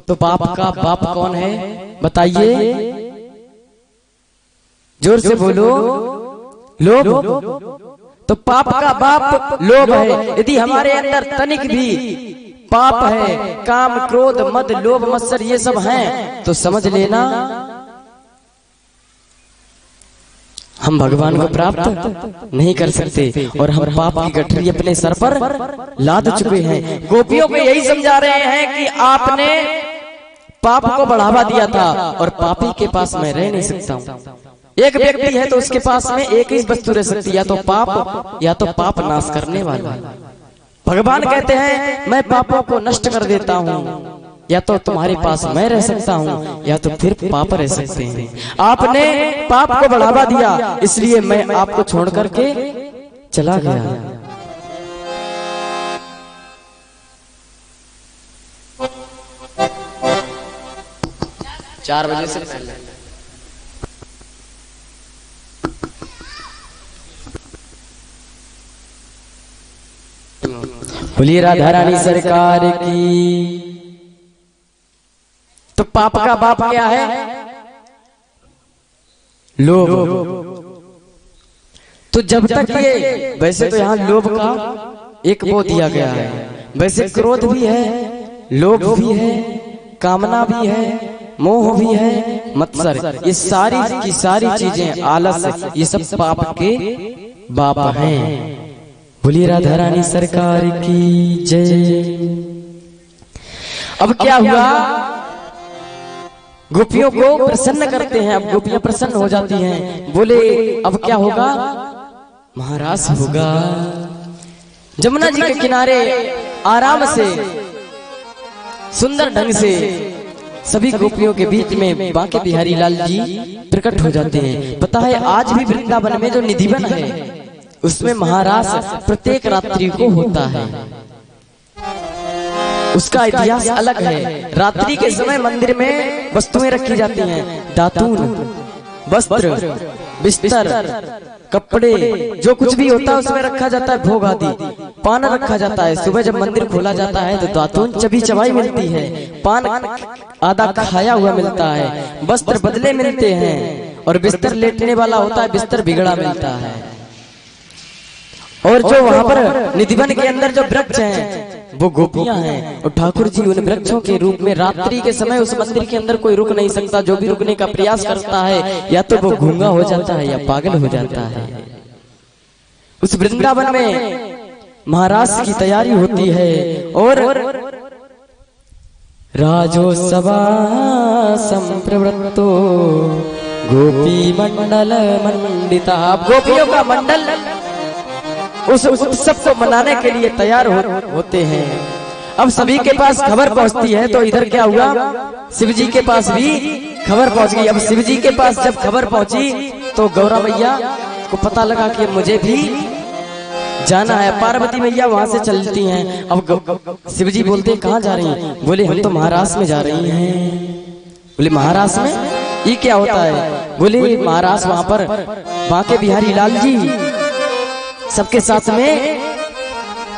तो पाप का बाप कौन है बताइए, जोर से बोलो। लोभ। तो पाप का बाप लोभ है। यदि हमारे अंदर तनिक भी पाप है, काम क्रोध मद लोभ मत्सर ये सब हैं, तो समझ लेना हम भगवान को प्राप्त नहीं कर सकते और हम पाप की गठरी अपने सर पर लाद चुके हैं। गोपियों को यही समझा रहे हैं कि आपने पाप को बढ़ावा दिया था और पापी के पास मैं रह नहीं सकता हूँ। एक व्यक्ति है तो उसके पास में एक ही वस्तु रह सकती है, या तो पाप नाश करने वाला। भगवान कहते हैं मैं पापों को नष्ट कर देता हूँ, या तो तुम्हारे पास मैं रह सकता हूँ या तो फिर पाप रह सकते हैं। आपने पाप को बढ़ावा दिया इसलिए मैं आपको छोड़ करके चला गया। 4 बजे से पहले बोलिए राधा रानी सरकार की। तो पाप का बाप क्या है? लोभ। तो जब तक ये, वैसे तो यहाँ लोभ का एक वो दिया गया है, वैसे क्रोध भी है, लोभ भी है, कामना भी है, मोह भी है, मत्सर, ये सारी की सारी चीजें, आलस, ये सब पाप के बाप हैं। बोलिए राधा रानी सरकार की जय। अब क्या हुआ, गोपियों को प्रसन्न करते हैं। अब गोपियां प्रसन्न हो जाती हैं। बोले अब क्या होगा, महारास होगा। जमुना जी के किनारे आराम से सुंदर ढंग से सभी गोपियों के बीच में बांके बिहारी लाल जी प्रकट हो जाते हैं। पता है आज भी वृंदावन में जो निधिवन है उसमें महारास प्रत्येक रात्रि को होता है। उसका इतिहास अलग है। रात्रि के समय मंदिर में वस्तुएं रखी जाती हैं, दातून, वस्त्र, बिस्तर, कपड़े, जो कुछ भी होता है उसमें रखा जाता है। भोग आदि, पान रखा जाता है। सुबह जब मंदिर खोला जाता है तो दातून चबी चबाई मिलती है, पान आधा खाया हुआ मिलता है, वस्त्र बदले मिलते हैं और बिस्तर लेटने वाला होता है, बिस्तर बिगड़ा मिलता है। और जो वहां पर निधिवन के अंदर जो वृक्ष हैं वो गोपियां हैं और ठाकुर जी उन वृक्षों के रूप में रात्रि के समय उस मंदिर के अंदर कोई रुक नहीं सकता। जो भी रुकने का प्रयास करता है या तो वो गूंगा हो जाता है या पागल हो जाता है। उस वृंदावन में महाराज की तैयारी होती है और राजोत्सवा संप्रवृत्तो गोपी मंडल मंडिता। गोपियों का मंडल उस उत्सव को मनाने के लिए तैयार होते हैं। अब सभी के पास खबर पहुंचती है तो इधर क्या हुआ, शिव जी के पास भी खबर पहुंच गई। अब शिव जी के पास जब खबर पहुंची तो गौरा मैया को पता लगा कि मुझे भी जाना है। पार्वती मैया वहां से चलती हैं। अब शिव जी बोलते हैं कहाँ जा रही हैं? बोले हम तो महाराष्ट्र में जा रही हैं। बोले महाराष्ट्र में ये क्या होता है? बोले महाराष्ट्र वहां पर बांके बिहारी लाल जी सबके साथ में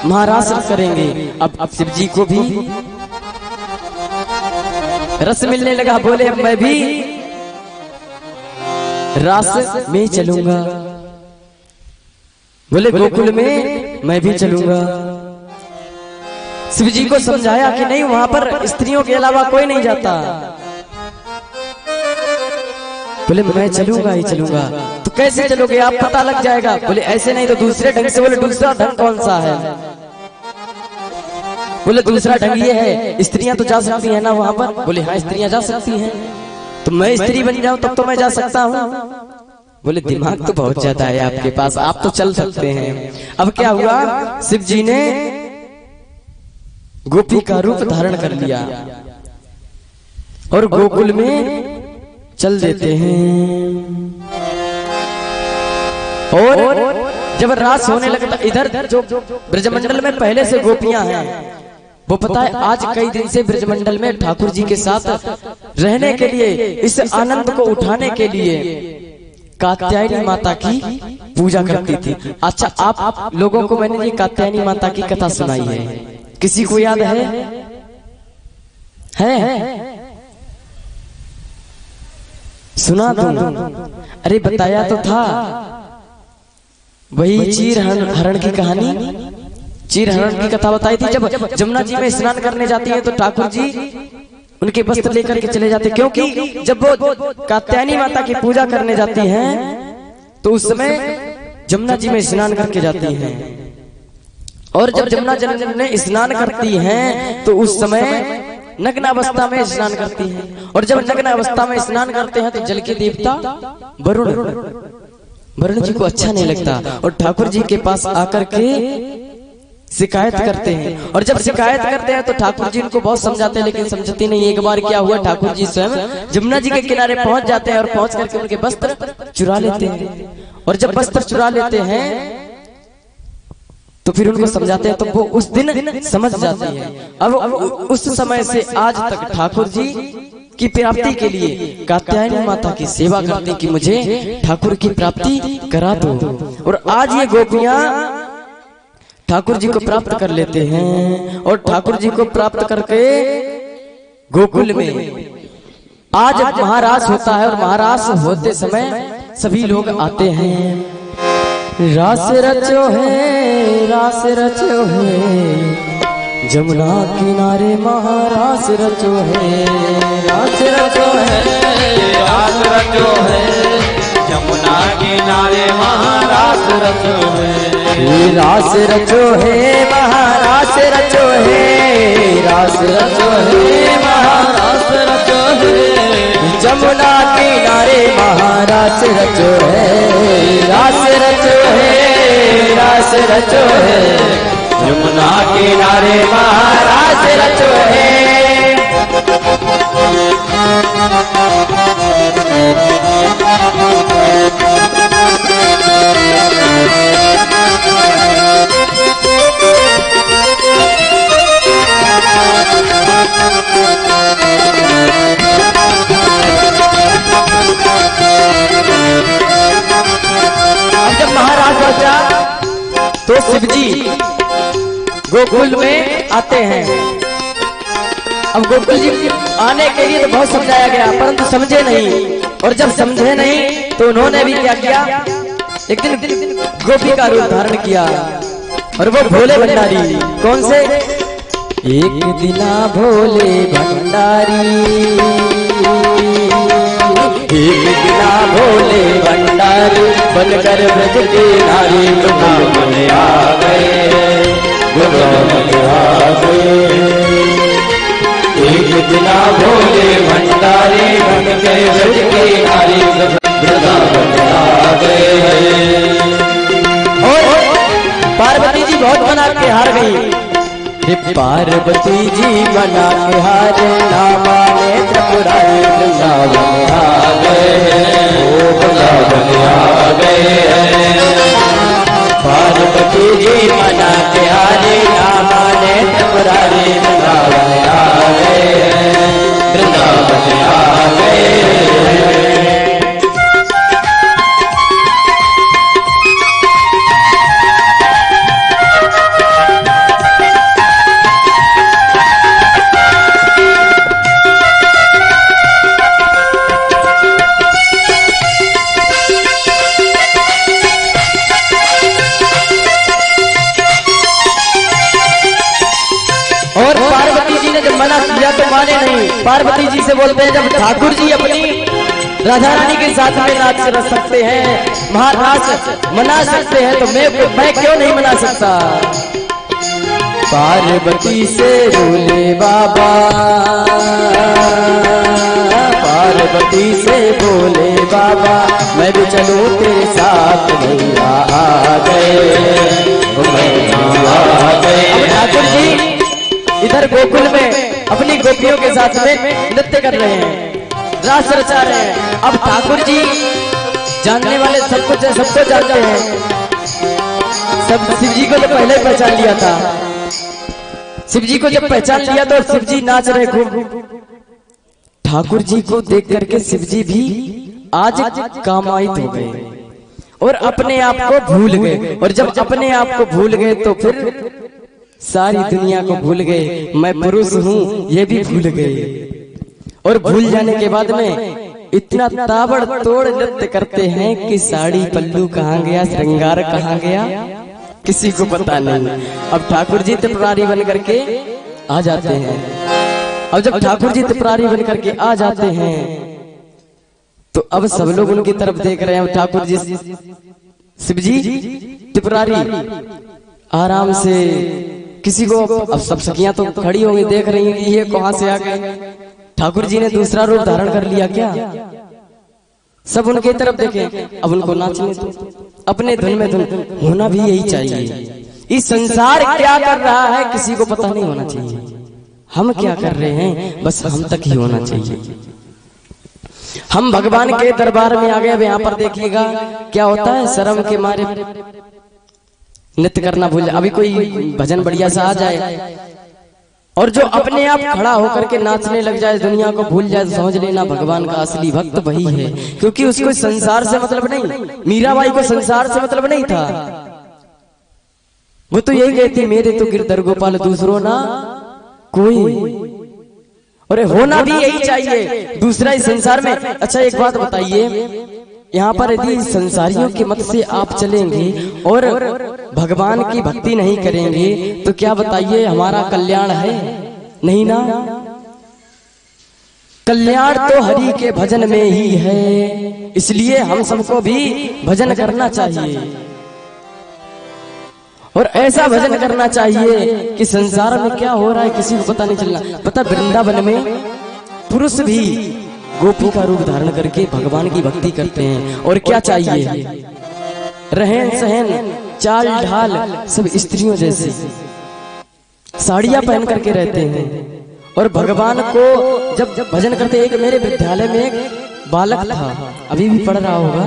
महाराष्ट्र करेंगे। अब शिव जी को भी रस मिलने लगा। बोले मैं भी रास में चलूंगा। बोले गोकुल में मैं भी चलूंगा। शिव जी को समझाया कि नहीं वहां पर स्त्रियों के अलावा कोई नहीं जाता। बोले मैं चलूंगा ही चलूंगा। तो कैसे चलोगे, आप पता लग जाएगा। बोले ऐसे नहीं तो दूसरे ढंग से। बोले दूसरा ढंग कौन सा है? बोले दूसरा ढंग ये है, स्त्रियां तो जा सकती है ना वहां पर। बोले हाँ स्त्रियां जा सकती हैं, तो मैं स्त्री बन जाऊं तब तो मैं जा सकता हूँ। बोले दिमाग तो बहुत ज्यादा है आपके पास, आप तो चल सकते हैं। अब क्या हुआ, शिव जी ने गोपी का रूप धारण कर लिया और गोकुल में चल देते हैं। और जब रास होने लगता, इधर जो ब्रजमंडल में पहले से गोपियां हैं वो पता है आज कई दिन से ब्रजमंडल में ठाकुर जी के साथ रहने के लिए, इस आनंद को उठाने के लिए कात्यायनी माता की पूजा करती थी। अच्छा आप लोगों को मैंने ये कात्यायनी माता की कथा सुनाई है, किसी को याद है? है सुना तुम? अरे बताया तो था, वही चीर हरण की कहानी, चीर हरण की कथा बताई थी। जब जमुना जी में स्नान करने जाती है तो ठाकुर जी उनके वस्त्र लेकर के चले जाते, क्योंकि जब वो कात्यायनी माता की पूजा करने जाती हैं तो उस समय जमुना जी में स्नान करके जाती हैं। और जब जमुना जी में स्नान करती हैं तो उस समय नग्नावस्था में स्नान करती हैं। और जब नग्नावस्था में स्नान करते हैं तो जल के देवता वरुण जी को अच्छा नहीं लगता और ठाकुर जी के पास आकर के शिकायत करते हैं। और जब शिकायत करते हैं तो ठाकुर जी उनको बहुत समझाते हैं, लेकिन समझती नहीं। एक बार क्या हुआ, ठाकुर जी स्वयं जमुना जी के किनारे पहुंच जाते हैं और पहुंच करके उनके वस्त्र चुरा लेते हैं। और जब वस्त्र चुरा लेते हैं तो फिर उनको समझाते हैं तो वो उस दिन समझ जाती है। अब उस समय से आज तक ठाकुर जी की प्राप्ति के लिए कात्यायनी माता की सेवा करते कि मुझे ठाकुर की प्राप्ति करा दो। और आज ये गोपियां ठाकुर जी को प्राप्त कर लेते हैं। और ठाकुर जी को प्राप्त करके गोकुल में आज महारास होता है। और महारास होते समय सभी लोग आते हैं। रास रचो है, रास रचो है, जमुना किनारे महारास रचो है। रास रचो है, रास रचो है, जमुना किनारे महारास रचो है। रास रचो है, महारास रचो है, रास रचो है, महारास रचो है, जमुना किनारे महारास रचो है। रास रचो है, रास रचो है, जमुना किनारे महारास रचो है। जब महाराज बचा तो शिवजी गोकुल में आते हैं। अब गोकुल जी आने के लिए तो बहुत समझाया गया, परंतु समझे नहीं। और जब समझे नहीं तो उन्होंने भी क्या किया, एक दिन गोपी का रूप धारण किया। और वो भोले भंडारी, कौन से? एक दिना भोले भंडारी, एक दिना भोले भंडारी, बनकर ब्रज के नारी वृंदावन आ गए, वृंदावन आ गए। एक दिना भोले भंडारी, बनकर ब्रज के नारी वृंदावन आ गए। और पार्वती जी बहुत मना के हार गई। पार्वती जी मना के हार, ना माने त्रिपुरारी वृंदावन आ गए, ओ वृंदावन आ गए। पार्वती जी मना के हारे, ना माने त्रिपुरारी वृंदावन आ गए, वृंदावन आ गए। माने नहीं। पार्वती जी से बोलते हैं, जब ठाकुर जी अपनी राधा रानी के साथ में नाच रच सकते हैं, महारास मना सकते हैं, तो मैं क्यों नहीं मना सकता? पार्वती से बोले बाबा, पार्वती से बोले बाबा, मैं भी चलूं तेरे साथ, भैया आ गए, आ गए। अब ठाकुर जी इधर गोकुल में अपनी गोपियों के साथ में नृत्य कर रहे हैं, रास रचा रहे हैं। अब ठाकुर जी जानने वाले सबको जानते हैं, सब शिव जी को तो पहले पहचान लिया था। शिव जी को जब पहचान लिया तो शिव जी नाच रहे खूब। ठाकुर जी को देख करके शिव जी भी आज कामायित हो गए और अपने आप को भूल गए। और जब अपने आप को भूल गए तो फिर सारी दुनिया को भूल गए, मैं पुरुष हूँ ये भी भूल गए। और भूल जाने के बाद में इतना ताबड़तोड़ नृत्य करते हैं कि साड़ी पल्लू कहाँ गया, श्रृंगार कहाँ गया, किसी को पता नहीं। अब ठाकुर जी त्रिपुरारी बन करके आ जाते हैं। अब जब ठाकुर जी त्रिपुरारी बन करके आ जाते हैं तो अब सब लोग उनकी तरफ देख रहे हैं। ठाकुर जी शिव जी त्रिपुरारी आराम से किसी को, अब सब सखियां तो खड़ी होंगी देख रही हैं कि ये कहां से आ गए, ठाकुर जी ने दूसरा रूप धारण कर लिया क्या। सब उनके तरफ देखे, अब उनको नाचने दो, अपने धुन में धुन होना भी यही चाहिए। इस संसार क्या कर रहा है किसी को पता नहीं होना चाहिए, हम क्या कर रहे हैं बस हम तक ही होना चाहिए। हम भगवान के दरबार में आ गए। अब यहाँ पर देखिएगा क्या होता है, शर्म के मारे नृत्य करना भूल जाए। अभी कोई भजन बढ़िया सा आ जाए और जो अपने आप खड़ा होकर के नाचने लग जाए, दुनिया को भूल जाए, समझ लेना भगवान का असली भक्त वही है, क्योंकि उसको संसार से मतलब नहीं। मीराबाई को संसार से मतलब नहीं था, वो तो यही कहती मेरे तो गिरधर गोपाल दूसरों ना कोई, और होना भी यही चाहिए, दूसरा इस संसार में। अच्छा एक बात बताइए, यहाँ पर यदि संसारियों के मत से आप चलेंगे और भगवान की भक्ति नहीं करेंगे तो क्या बताइए हमारा कल्याण है? नहीं ना। कल्याण तो हरि के भजन में ही है, इसलिए हम सबको भी भजन करना चाहिए और ऐसा भजन करना चाहिए कि संसार में क्या हो रहा है किसी को पता नहीं चलना। पता वृंदावन में पुरुष भी गोपी का रूप धारण करके भगवान की भक्ति करते हैं, और क्या चाहिए, रहन सहन चाल ढाल सब स्त्रियों जैसे साड़ियां पहन करके रहते हैं और भगवान को जब भजन करते। एक मेरे विद्यालय में एक बालक था, अभी भी पढ़ रहा होगा,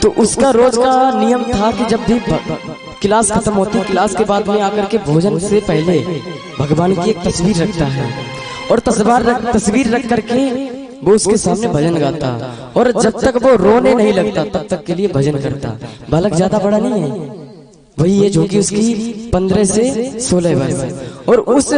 तो उसका रोज का नियम था कि जब भी क्लास खत्म होती, क्लास के बाद में आकर के भोजन से पहले भगवान की एक तस्वीर रखता है और तस्वीर रख करके वो उसके सामने भजन गाता, और जब तक वो रोने नहीं लगता तब तक के लिए भजन करता। बालक ज्यादा बड़ा नहीं है, वही है जो कि उसकी 15 से 16 वर्ष, और उस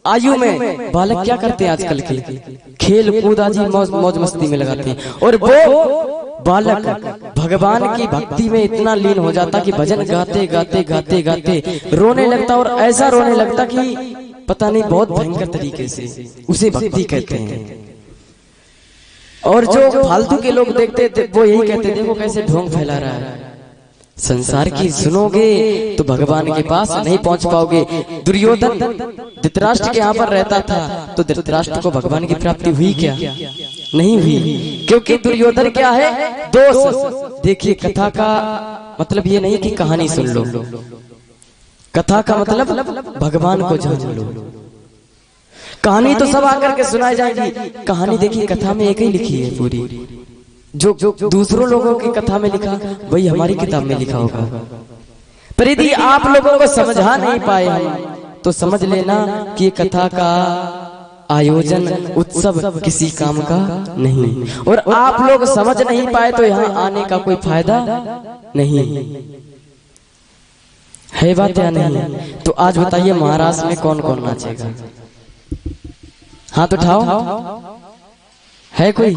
आयु में बालक क्या करते हैं आजकल के, खेल कूद आदि मौज मस्ती में लगाते हैं, और वो बालक भगवान की भक्ति में इतना लीन हो जाता कि भजन गाते गाते गाते गाते रोने लगता, और ऐसा रोने लगता कि पता नहीं बहुत भयंकर तरीके से, उसे भक्ति कहते हैं। और जो फालतू के लोग देखते थे वो यही कहते थे वो कैसे ढोंग फैला रहा है। संसार की सुनोगे तो भगवान के पास नहीं पहुंच पाओगे। दुर्योधन धृतराष्ट्र के यहाँ पर रहता था तो धृतराष्ट्र को भगवान की प्राप्ति हुई क्या? नहीं हुई, क्योंकि दुर्योधन क्या है, दोष। देखिए कथा का मतलब ये नहीं कि कहानी सुन लो, कथा का मतलब भगवान को जान लो। कहानी तो सब आकर के सुनाई जाएगी, कहानी देखिए कथा में एक ही लिखी है पूरी, जो दूसरों लोगों की कथा में लिखा वही हमारी किताब में लिखा होगा। पर यदि आप लोगों को समझा नहीं पाए हम तो समझ लेना कि ये कथा का आयोजन उत्सव किसी काम का नहीं, और आप लोग समझ नहीं पाए तो यहाँ आने का कोई फायदा नहीं है, बात या नहीं? तो आज बताइए महाराष्ट्र में कौन कौन नाचेगा? हाथ उठाओ, है कोई?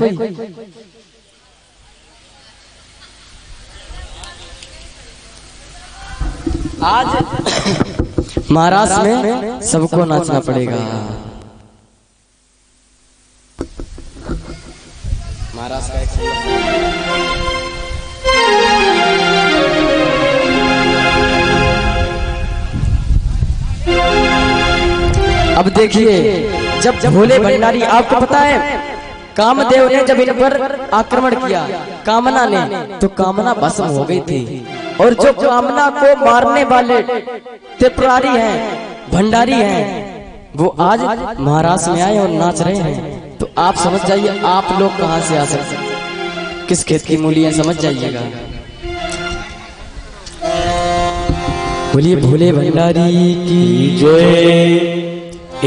आज महाराष्ट्र में सबको नाचना पड़ेगा। महाराष्ट्र का अब देखिए, जब भोले भंडारी, आपको पता है कामदेव ने जब इन पर आक्रमण किया कामना ने, तो कामना भस्म हो गई थी, और जो कामना को मारने वाले त्रिपुरारी हैं, भंडारी हैं, वो आज महाराष्ट्र में आए और नाच रहे हैं। तो आप समझ जाइए आप लोग कहां से आ सकते हैं, किस खेत की मूलियां, समझ जाइएगा। बोलिए भोले भंडारी की जय।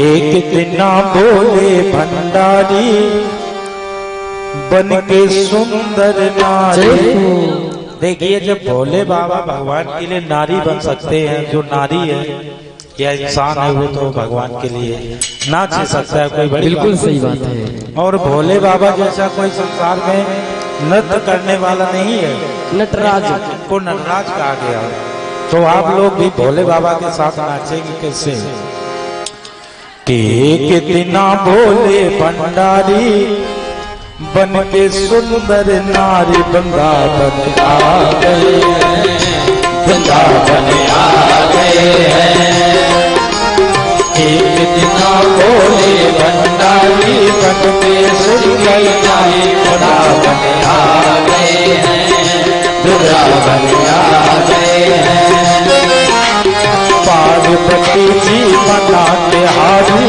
एक दिन बोले भंडारी बन के सुंदर नारी, देखिए जब भोले बाबा भगवान के लिए नारी बन सकते हैं, जो नारी है या इंसान है वो तो भगवान के लिए नाच सकता है, कोई बड़ी बिल्कुल सही बात है। और भोले बाबा जैसा कोई संसार में नृत्य करने वाला नहीं है, नटराज को नटराज कहा गया। तो आप लोग भी भोले बाबा के साथ नाचेंगे कैसे? कि कितना भोले भंडारी बन के सुंदर नारी वृंदावन आ गए, वृंदावन आ गए हैं। एक दिना भोले भंडारी बन के सुंदर नारी वृंदावन आ गए हैं, वृंदावन आ गए हैं। पार्वती जी बना के हारी,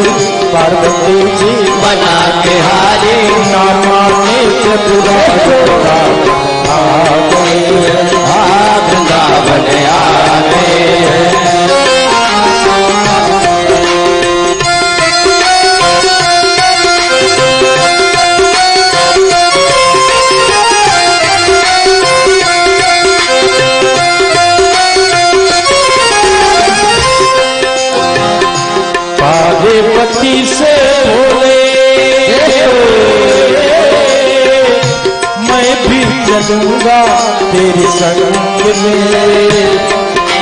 पार्वती जी बना के हारी, नाना ने बुरा आ गए, वृंदावन आ गए। पार्वती से बोले मैं भी चलूंगा तेरे संग में,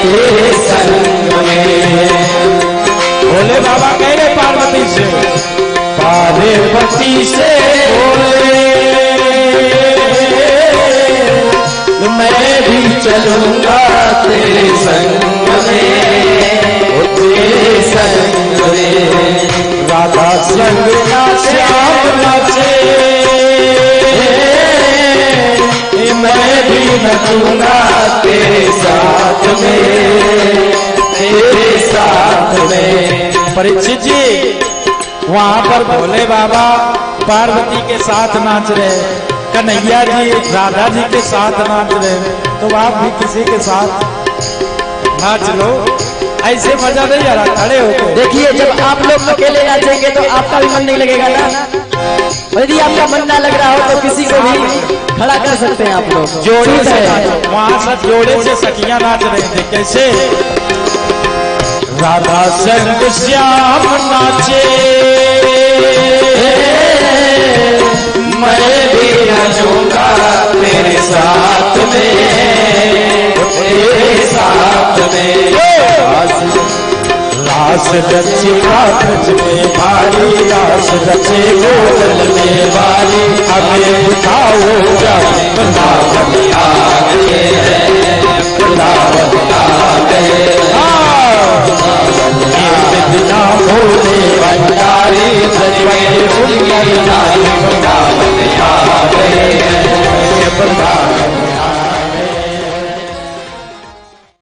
तेरे संग में। भोले बाबा कह रहे पार्वती से, पार्वती से बोले मैं भी चलूंगा तेरे संग में, तेरे संग में। राधा संग ना श्याम नाचे, मैं भी नचूंगा तेरे साथ में, तेरे साथ में। परीक्षित जी वहाँ पर भोले बाबा पार्वती के साथ नाच रहे, कन्हैया जी राधा जी के साथ नाच रहे, तो आप भी किसी के साथ नाच लो, ऐसे मजा नहीं आ रहा खड़े होकर। देखिए जब आप लोग अकेले नाचेंगे तो आपका भी मन नहीं लगेगा ना, यदि आपका मन ना लग रहा हो तो किसी को भी खड़ा कर सकते हैं आप लोग। जोड़े से वहाँ सब जोड़े से सखियां नाच रहे थे, कैसे? राधा संग श्याम नाचे, मैं भी नाचूंगा तेरे साथ में, तेरे साथ में। रास रचे कागज में भारी, रास रचे गोदल में भारी, हमें उठाओ जाए वृंदावन आ गए, वृंदावन आ गए। एक बिना भोले